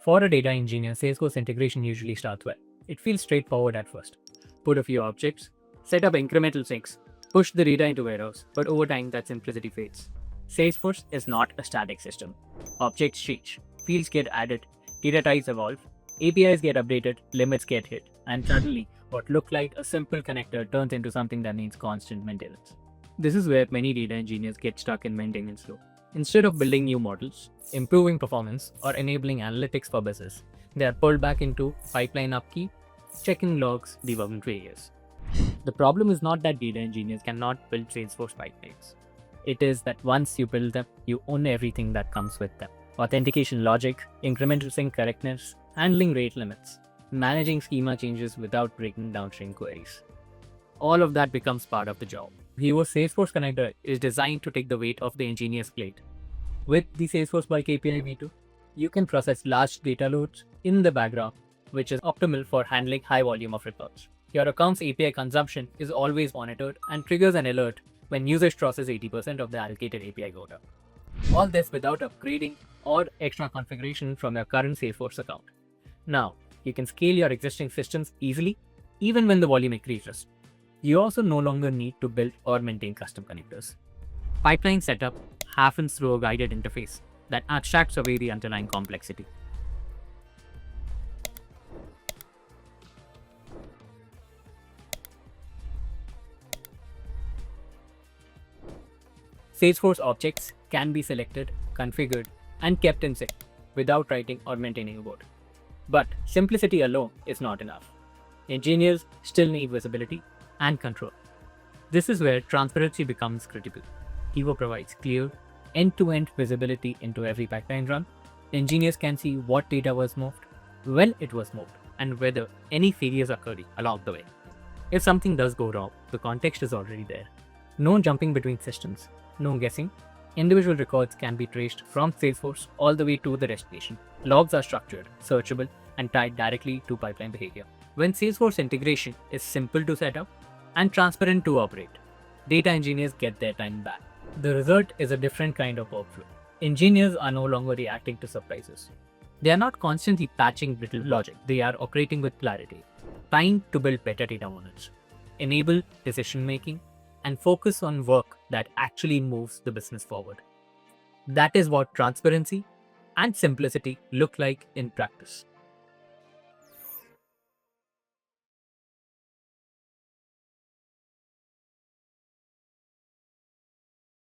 For a data engineer, Salesforce integration usually starts well. It feels straightforward at first. Put a few objects, set up incremental syncs, push the data into warehouse, but over time that simplicity fades. Salesforce is not a static system. Objects change, fields get added, data types evolve, APIs get updated, limits get hit, and suddenly what looked like a simple connector turns into something that needs constant maintenance. This is where many data engineers get stuck in maintenance loop. Instead of building new models, improving performance, or enabling analytics for business, they are pulled back into pipeline upkeep, checking logs, debugging failures. The problem is not that data engineers cannot build Salesforce pipelines. It is that once you build them, you own everything that comes with them. Authentication logic, incremental sync correctness, handling rate limits, managing schema changes without breaking downstream queries. All of that becomes part of the job. Hevo's Salesforce connector is designed to take the weight off the engineer's plate. With the Salesforce Bulk API V2, you can process large data loads in the background, which is optimal for handling high volume of reports. Your account's API consumption is always monitored and triggers an alert when usage crosses 80% of the allocated API quota. All this without upgrading or extra configuration from your current Salesforce account. Now, you can scale your existing systems easily, even when the volume increases. You also no longer need to build or maintain custom connectors. Pipeline setup happens through a guided interface that abstracts away the underlying complexity. Salesforce objects can be selected, configured, and kept in sync without writing or maintaining a code. But simplicity alone is not enough. Engineers still need visibility and control. This is where transparency becomes critical. Hevo provides clear, end-to-end visibility into every pipeline run. Engineers can see what data was moved, when it was moved, and whether any failures occurred along the way. If something does go wrong, the context is already there. No jumping between systems, no guessing. Individual records can be traced from Salesforce all the way to the destination. Logs are structured, searchable, and tied directly to pipeline behavior. When Salesforce integration is simple to set up and transparent to operate, data engineers get their time back. The result is a different kind of workflow. Engineers are no longer reacting to surprises. They are not constantly patching brittle logic. They are operating with clarity, trying to build better data models, enable decision making, and focus on work that actually moves the business forward. That is what transparency and simplicity look like in practice.